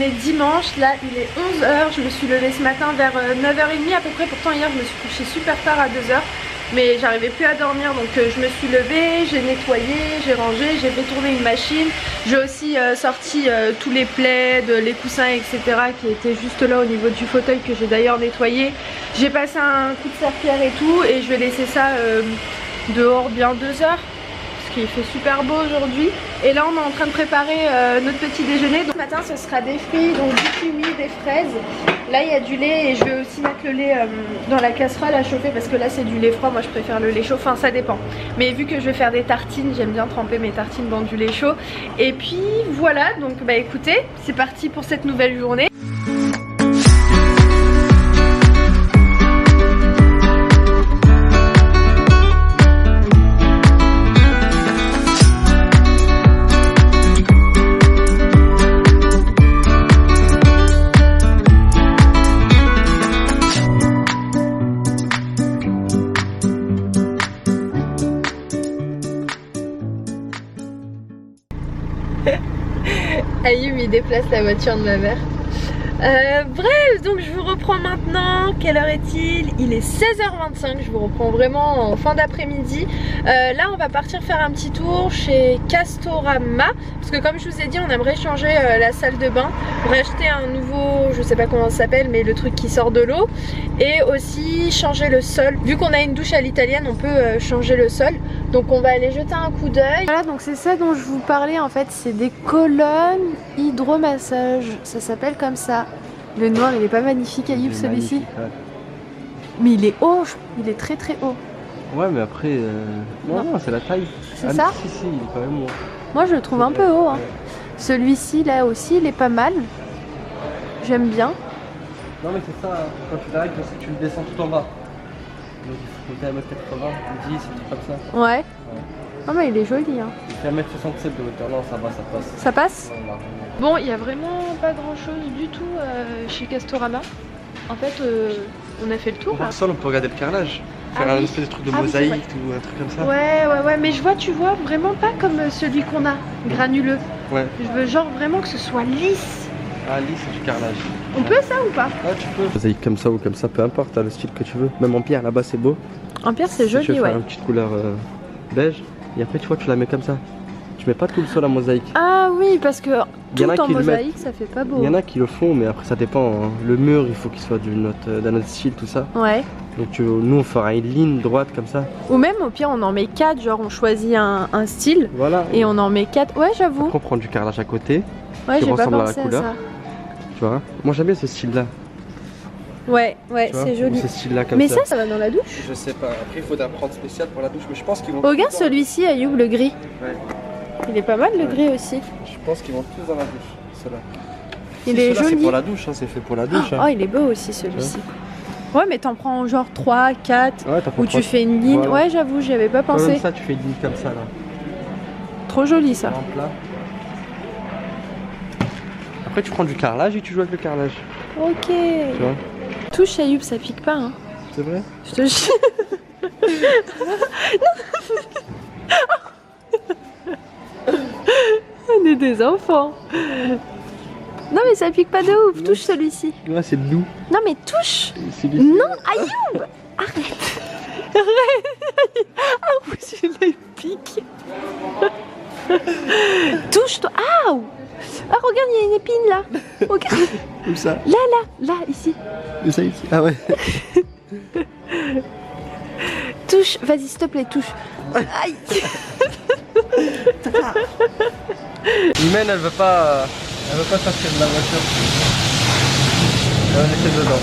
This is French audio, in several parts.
est dimanche, là il est 11 h, je me suis levée ce matin vers 9 h30 à peu près, pourtant hier je me suis couchée super tard à 2 h. Mais j'arrivais plus à dormir, donc je me suis levée, j'ai nettoyé, j'ai rangé, j'ai fait tourner une machine. J'ai aussi sorti tous les plaids, les coussins, etc. qui étaient juste là au niveau du fauteuil, que j'ai d'ailleurs nettoyé. J'ai passé un coup de serpillère et tout, et je vais laisser ça dehors bien 2 h. Il fait super beau aujourd'hui. Et là on est en train de préparer notre petit déjeuner. Donc ce matin ce sera des fruits, donc du kiwi, des fraises. Là il y a du lait et je vais aussi mettre le lait dans la casserole à chauffer, parce que là c'est du lait froid, moi je préfère le lait chaud, enfin ça dépend. Mais vu que je vais faire des tartines, j'aime bien tremper mes tartines dans du lait chaud. Et puis voilà, donc bah écoutez, c'est parti pour cette nouvelle journée. Ayoub il déplace la voiture de ma mère. Bref, donc je vous reprends maintenant. Quelle heure est-il? Il est 16 h 25, je vous reprends vraiment en fin d'après-midi. Là on va partir faire un petit tour chez Castorama, parce que comme je vous ai dit on aimerait changer la salle de bain, racheter un nouveau, je sais pas comment ça s'appelle, mais le truc qui sort de l'eau, et aussi changer le sol. Vu qu'on a une douche à l'italienne, on peut changer le sol, donc on va aller jeter un coup d'œil. Voilà, donc c'est ça dont je vous parlais en fait, c'est des colonnes hydromassage, ça s'appelle comme ça. Le noir il est pas magnifique, Ayoub, celui-ci. Ouais. Mais il est haut, il est très très haut. Ouais, mais après, non, c'est la taille. C'est ça? Si, il est quand même haut. Moi je le trouve un peu haut. Hein. Celui-ci là aussi, il est pas mal. J'aime bien. Non, mais c'est ça, quand tu l'arrêtes, tu le descends tout en bas. Donc il faut 1m80, 10, un truc comme ça. Ouais. Ah, mais il est joli. Hein. Il fait 1m67 de hauteur, non, ça va, ça passe. Ça passe? Ouais, bon, il n'y a vraiment pas grand chose du tout chez Castorama. En fait, on a fait le tour. Pour le sol, on peut regarder le carrelage. Faire un espèce de truc de mosaïque ou un truc comme ça. Ouais, mais je vois, tu vois, vraiment pas comme celui qu'on a, granuleux. Ouais. Je veux genre vraiment que ce soit lisse. Ah, lisse, c'est du carrelage. On peut ça ou pas? Ouais, tu peux. Mosaïque comme ça ou comme ça, peu importe, t'as le style que tu veux. Même en pierre, là-bas, c'est beau. En pierre, c'est joli, tu veux ouais. faire une petite couleur beige, et après, tu vois, tu la mets comme ça. Tu mets pas tout le sol en mosaïque. Ah oui, parce que tout en mosaïque, ça fait pas beau. Il y en a qui le font, mais après ça dépend. Hein. Le mur, il faut qu'il soit d'un autre style, tout ça. Ouais. Donc nous, on fera une ligne droite comme ça. Ou même, au pire, on en met 4, genre on choisit un style. Voilà. Et on en met 4. Ouais, j'avoue. On prend du carrelage à côté. Ouais, qui j'ai pas ressemble pensé à la couleur. ça. Tu vois. Moi, j'aime bien ce style-là. Ouais, c'est joli. Ce style-là comme mais ça. ça va dans la douche? Je sais pas. Après, il faut d'apprendre spécial pour la douche, mais je pense qu'ils vont. Regarde celui-ci, Ayoub, le gris. Ouais. Il est pas mal le gris aussi. Je pense qu'ils vont tous dans la douche, ceux-là. Il est joli. C'est pour la douche, hein, c'est fait pour la douche. Oh, il est beau aussi celui-ci. Ouais, mais t'en prends genre 3, 4, ou tu fais une ligne. Voilà. Ouais, j'avoue, j'y avais pas pensé. Comme ça, tu fais une ligne comme ça là. Trop joli ça. Là. Après, tu prends du carrelage et tu joues avec le carrelage. Ok. Tu vois. Touche Ayoub, ça pique pas. Hein. C'est vrai? Je te jure. On est des enfants. Non mais ça pique pas de ouf, touche celui-ci. Ouais, c'est doux. Non mais touche. Non, Ayoub. Arrête. Arrête. Ah oui, celui-là il pique. Touche-toi. Ah, regarde, il y a une épine là. Regarde. Où ça? Là, ici. Où ça, ici? Ah ouais. Touche, vas-y, s'il te plaît, touche. Aïe. Imen, elle veut pas sortir de la voiture. Elle va laisser dedans.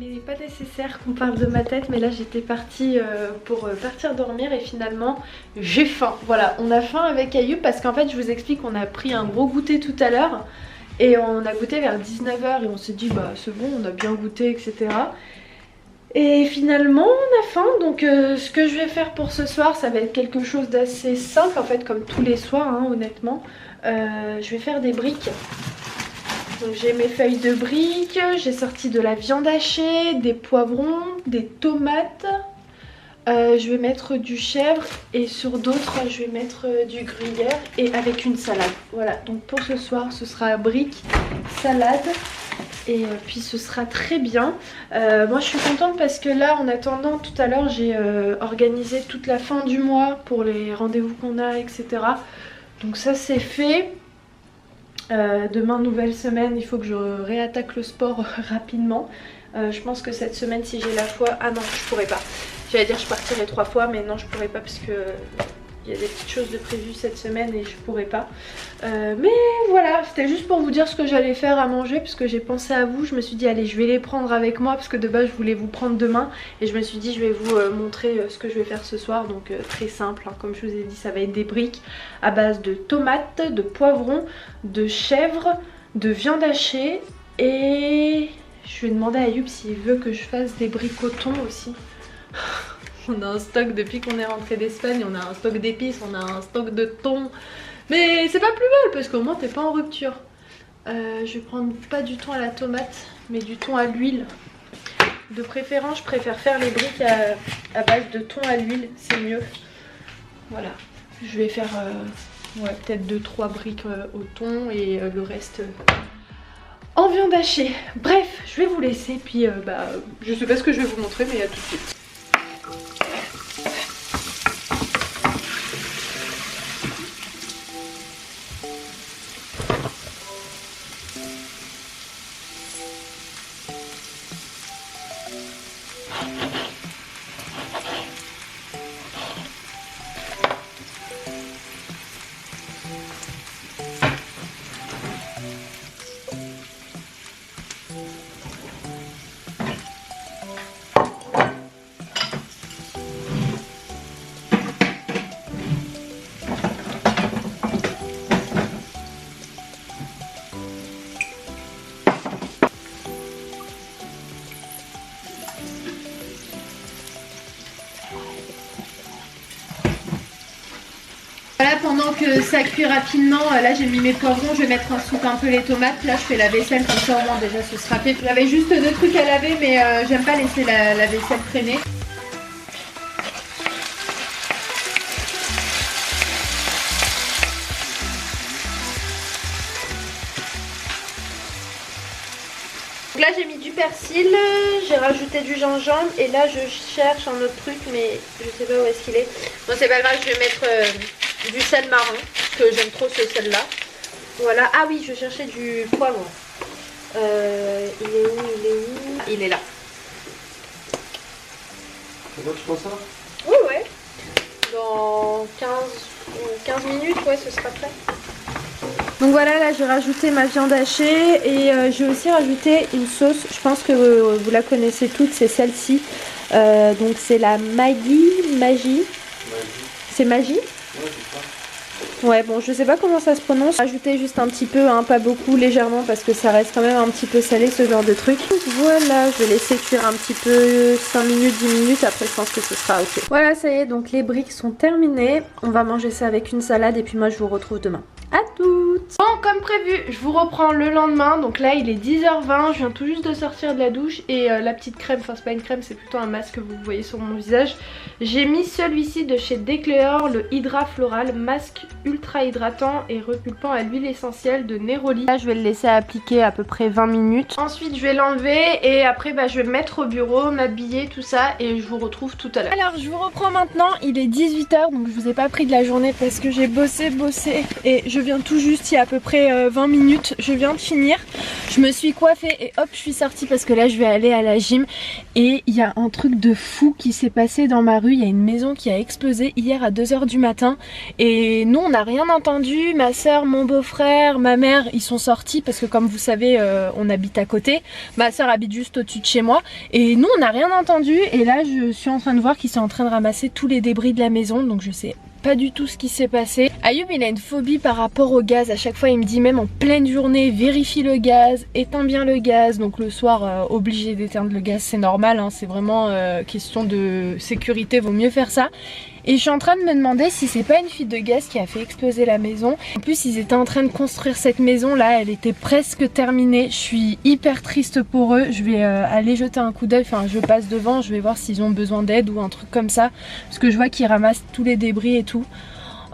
Il n'est pas nécessaire qu'on parle de ma tête, mais là j'étais partie pour partir dormir et finalement j'ai faim. Voilà, on a faim avec Ayoub parce qu'en fait je vous explique qu'on a pris un gros goûter tout à l'heure Et on a goûté vers 19 h et on s'est dit bah c'est bon, on a bien goûté, etc. Et finalement on a faim, donc ce que je vais faire pour ce soir, ça va être quelque chose d'assez simple en fait, comme tous les soirs hein, honnêtement. Je vais faire des briques. Donc j'ai mes feuilles de briques, j'ai sorti de la viande hachée, des poivrons, des tomates. Je vais mettre du chèvre et sur d'autres je vais mettre du gruyère et avec une salade. Voilà, donc pour ce soir ce sera briques, salade et puis ce sera très bien. Moi je suis contente parce que là en attendant tout à l'heure j'ai organisé toute la fin du mois pour les rendez-vous qu'on a, etc. Donc ça c'est fait. Demain nouvelle semaine, il faut que je réattaque le sport rapidement. Je pense que cette semaine si j'ai la foi, ah non je pourrais pas. J'allais dire je partirai 3 fois mais non je pourrais pas parce que il y a des petites choses de prévues cette semaine et je pourrais pas. Mais voilà, c'était juste pour vous dire ce que j'allais faire à manger parce que j'ai pensé à vous. Je me suis dit allez je vais les prendre avec moi parce que de base je voulais vous prendre demain. Et je me suis dit je vais vous montrer ce que je vais faire ce soir. Donc très simple hein. Comme je vous ai dit ça va être des briques à base de tomates, de poivrons, de chèvre, de viande hachée. Et je vais demander à Ayoub s'il veut que je fasse des briques au thon aussi. On a un stock depuis qu'on est rentré d'Espagne, on a un stock d'épices, on a un stock de thon. Mais c'est pas plus mal parce qu'au moins t'es pas en rupture. Je vais prendre pas du thon à la tomate mais du thon à l'huile. De préférence je préfère faire les briques à base de thon à l'huile, c'est mieux. Voilà, je vais faire ouais, peut-être 2-3 briques au thon et le reste en viande hachée. Bref, je vais vous laisser puis bah, je sais pas ce que je vais vous montrer mais à tout de suite. Voilà, pendant que ça cuit rapidement, là j'ai mis mes poivrons, je vais mettre en soupe un peu les tomates. Là je fais la vaisselle, comme ça au moins déjà ce sera fait. J'avais juste 2 trucs à laver mais j'aime pas laisser la vaisselle traîner. Donc là j'ai mis du persil, j'ai rajouté du gingembre et là je cherche un autre truc mais je sais pas où est-ce qu'il est. Bon c'est pas grave, je vais mettre du sel marron parce que j'aime trop ce sel là. Voilà, ah oui je cherchais du poivron. Il est où? Il est là. C'est bon, tu prends ça? Oui ouais. Dans 15 minutes ouais ce sera prêt. Donc voilà, là j'ai rajouté ma viande hachée et j'ai aussi rajouté une sauce, je pense que vous la connaissez toutes, c'est celle-ci. Donc c'est la Magie. C'est Magie? Ouais bon je sais pas comment ça se prononce. Rajouter juste un petit peu, hein, pas beaucoup, légèrement parce que ça reste quand même un petit peu salé ce genre de truc. Voilà, je vais laisser cuire un petit peu 5 minutes, 10 minutes, après je pense que ce sera ok. Voilà ça y est, donc les briques sont terminées. On va manger ça avec une salade et puis moi je vous retrouve demain. À toutes. Bon comme prévu je vous reprends le lendemain. Donc là il est 10h20, je viens tout juste de sortir de la douche. Et la petite crème, enfin c'est pas une crème c'est plutôt un masque que vous voyez sur mon visage. J'ai mis celui-ci de chez Decléor, le Hydra Floral, masque ultra hydratant et repulpant à l'huile essentielle de Neroli. Là je vais le laisser appliquer à peu près 20 minutes. Ensuite je vais l'enlever et après bah, je vais me mettre au bureau, m'habiller tout ça et je vous retrouve tout à l'heure. Alors je vous reprends maintenant, il est 18h donc je vous ai pas pris de la journée parce que j'ai bossé et je viens tout juste il y a à peu près 20 minutes, je viens de finir. Je me suis coiffée et hop je suis sortie parce que là je vais aller à la gym et il y a un truc de fou qui s'est passé dans ma rue. Il y a une maison qui a explosé hier à 2 h du matin et nous on n'a rien entendu. Ma soeur, mon beau-frère, ma mère ils sont sortis parce que comme vous savez on habite à côté. Ma soeur habite juste au-dessus de chez moi et nous on n'a rien entendu et là je suis en train de voir qu'ils sont en train de ramasser tous les débris de la maison donc je sais pas du tout ce qui s'est passé. Ayoub il a une phobie par rapport au gaz, à chaque fois il me dit même en pleine journée vérifie le gaz, éteins bien le gaz, donc le soir obligé d'éteindre le gaz, c'est normal hein, c'est vraiment question de sécurité, vaut mieux faire ça. Et je suis en train de me demander si c'est pas une fuite de gaz qui a fait exploser la maison. En plus ils étaient en train de construire cette maison là, elle était presque terminée. Je suis hyper triste pour eux. Je vais aller jeter un coup d'œil, enfin je passe devant, je vais voir s'ils ont besoin d'aide ou un truc comme ça. Parce que je vois qu'ils ramassent tous les débris et tout.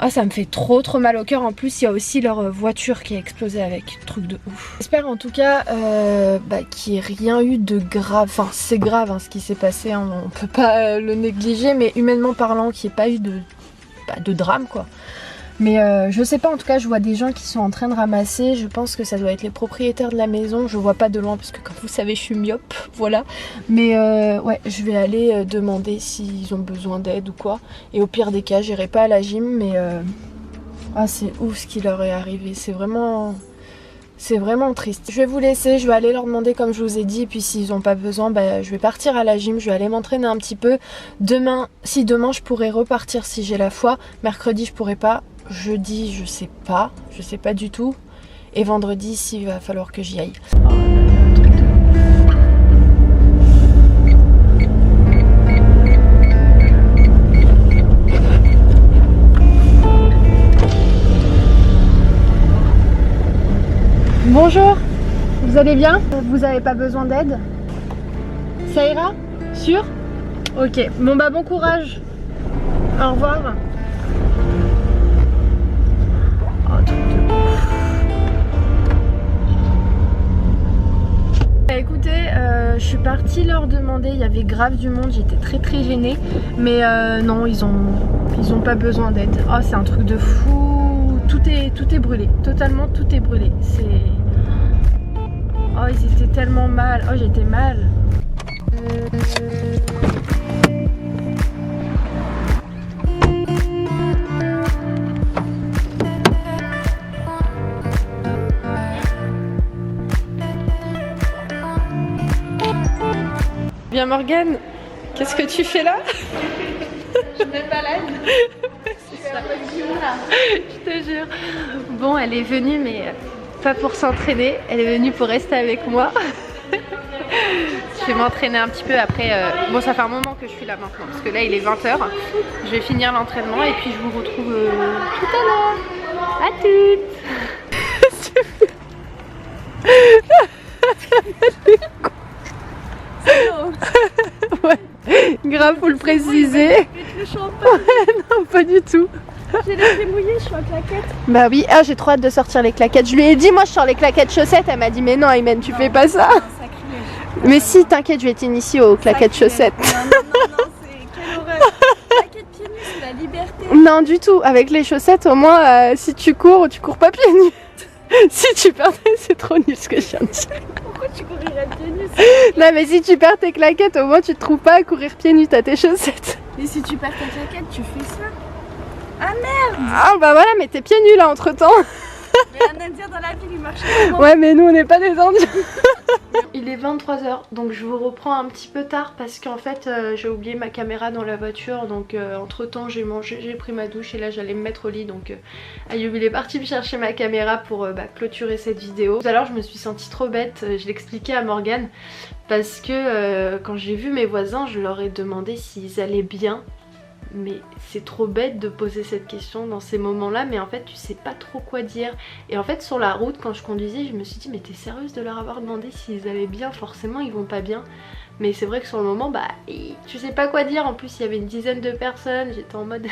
Ah ça me fait trop mal au cœur. En plus il y a aussi leur voiture qui a explosé avec, truc de ouf. J'espère en tout cas qu'il n'y ait rien eu de grave. Enfin c'est grave hein, ce qui s'est passé, hein. On peut pas le négliger, mais humainement parlant qu'il n'y ait pas eu de drame quoi. Mais je sais pas, en tout cas je vois des gens qui sont en train de ramasser. Je pense que ça doit être les propriétaires de la maison. Je vois pas de loin parce que comme vous savez je suis myope, voilà. Mais ouais, je vais aller demander s'ils ont besoin d'aide ou quoi. Et au pire des cas j'irai pas à la gym, mais ah c'est ouf ce qui leur est arrivé. C'est vraiment triste. Je vais vous laisser, je vais aller leur demander comme je vous ai dit. Et puis s'ils n'ont pas besoin, je vais partir à la gym, je vais aller m'entraîner un petit peu. Demain je pourrais repartir si j'ai la foi. Mercredi je pourrais pas. Jeudi je sais pas du tout. Et vendredi s'il va falloir que j'y aille. Bonjour, vous allez bien? Vous avez pas besoin d'aide? Ça ira? Sûr? Ok, bon bon courage. Au revoir. Oh, truc de ouf. Écoutez, je suis partie leur demander, il y avait grave du monde, j'étais très gênée. Mais non, ils ont pas besoin d'aide. Oh c'est un truc de fou. Tout est brûlé, totalement tout est brûlé. C'est... Oh ils étaient tellement mal, oh j'étais mal. Bien Morgane, qu'est-ce que tu fais là? Je me balade. Je te jure. Bon, elle est venue, mais pas pour s'entraîner. Elle est venue pour rester avec moi. Je vais m'entraîner un petit peu après. Bon, ça fait un moment que je suis là maintenant, parce que là, il est 20 h. Je vais finir l'entraînement et puis je vous retrouve tout à l'heure. À toutes. Ouais, grave, faut le préciser. Non, pas du tout. J'ai les pieds mouillés, je suis en claquettes. Bah oui, ah j'ai trop hâte de sortir les claquettes. Je lui ai dit moi je sors les claquettes chaussettes, elle m'a dit mais non Aymen tu fais pas ça. Mais si t'inquiète je vais t'initier aux claquettes chaussettes. Non, c'est quelle horreur. Claquettes pieds nus c'est la liberté. Non du tout, avec les chaussettes au moins si tu cours pas pieds nus. Si tu perds, c'est trop nul ce que je viens de dire. Pourquoi tu courirais pieds nus? Non mais si tu perds tes claquettes au moins tu te trouves pas à courir pieds nus, t'as tes chaussettes. Et si tu perds ta claquette tu fais ça? Ah merde! Ah bah voilà, mais t'es pieds nus là entre temps. Mais un indien dans la ville il marche comment? Ouais mais nous on n'est pas des indiens. Il est 23 h donc je vous reprends un petit peu tard parce qu'en fait j'ai oublié ma caméra dans la voiture. Donc entre temps j'ai mangé, j'ai pris ma douche et là j'allais me mettre au lit. Donc Ayoub il est parti me chercher ma caméra pour clôturer cette vidéo. Tout à l'heure je me suis sentie trop bête, je l'expliquais à Morgane. Parce que quand j'ai vu mes voisins je leur ai demandé s'ils allaient bien. Mais c'est trop bête de poser cette question dans ces moments là, mais en fait tu sais pas trop quoi dire. Et en fait sur la route quand je conduisais je me suis dit mais t'es sérieuse de leur avoir demandé s'ils allaient bien? Forcément ils vont pas bien. Mais c'est vrai que sur le moment tu sais pas quoi dire. En plus il y avait une dizaine de personnes, j'étais en mode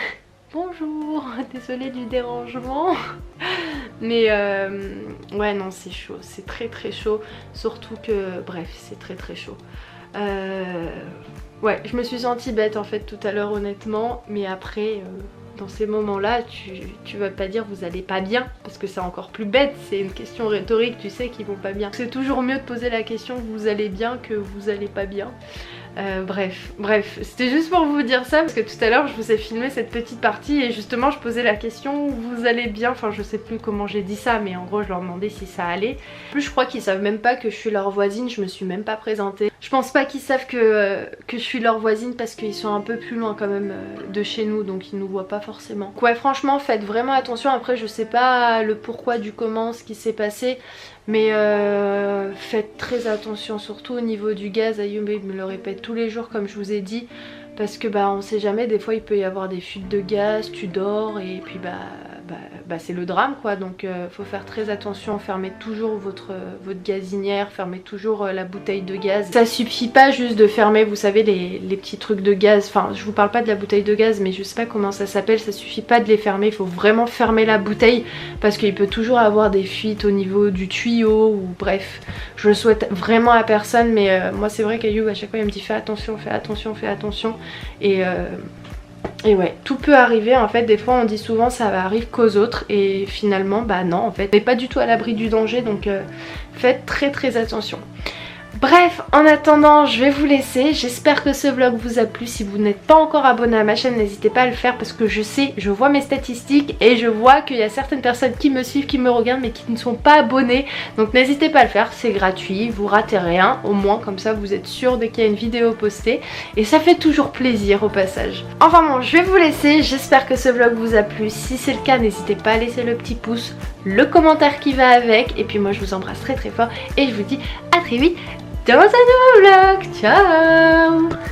bonjour, désolée du dérangement. Mais ouais non c'est chaud, c'est très chaud. Surtout que bref c'est très chaud. Ouais, je me suis sentie bête en fait tout à l'heure honnêtement, mais après dans ces moments-là tu vas pas dire vous allez pas bien parce que c'est encore plus bête, c'est une question rhétorique, tu sais qu'ils vont pas bien. C'est toujours mieux de poser la question vous allez bien que vous allez pas bien. Bref, c'était juste pour vous dire ça parce que tout à l'heure je vous ai filmé cette petite partie et justement je posais la question vous allez bien, enfin je sais plus comment j'ai dit ça mais en gros je leur demandais si ça allait. En plus je crois qu'ils savent même pas que je suis leur voisine, je me suis même pas présentée. Je pense pas qu'ils savent que je suis leur voisine parce qu'ils sont un peu plus loin quand même de chez nous, donc ils nous voient pas forcément. Ouais, franchement faites vraiment attention. Après je sais pas le pourquoi du comment, ce qui s'est passé, mais faites très attention, surtout au niveau du gaz. Ayoub me le répète tous les jours comme je vous ai dit, parce que bah on sait jamais, des fois il peut y avoir des fuites de gaz, tu dors et puis c'est le drame quoi. Donc faut faire très attention, fermez toujours votre gazinière, fermez toujours la bouteille de gaz. Ça suffit pas juste de fermer, vous savez, les petits trucs de gaz, enfin je vous parle pas de la bouteille de gaz mais je sais pas comment ça s'appelle, ça suffit pas de les fermer, il faut vraiment fermer la bouteille parce qu'il peut toujours avoir des fuites au niveau du tuyau ou bref, je le souhaite vraiment à personne, mais moi c'est vrai qu'Ayoub à chaque fois il me dit fais attention, fais attention, fais attention, et ouais, tout peut arriver en fait. Des fois on dit souvent ça arrive qu'aux autres et finalement bah non en fait, on n'est pas du tout à l'abri du danger, donc faites très très attention. Bref, en attendant, je vais vous laisser. J'espère que ce vlog vous a plu. Si vous n'êtes pas encore abonné à ma chaîne, n'hésitez pas à le faire parce que je sais, je vois mes statistiques et je vois qu'il y a certaines personnes qui me suivent, qui me regardent mais qui ne sont pas abonnées. Donc n'hésitez pas à le faire, c'est gratuit, vous ratez rien. Au moins comme ça vous êtes sûr dès qu'il y a une vidéo postée et ça fait toujours plaisir au passage. Enfin bon, je vais vous laisser. J'espère que ce vlog vous a plu. Si c'est le cas, n'hésitez pas à laisser le petit pouce, le commentaire qui va avec. Et puis moi je vous embrasse très très fort et je vous dis à très vite dans un nouveau vlog. Ciao!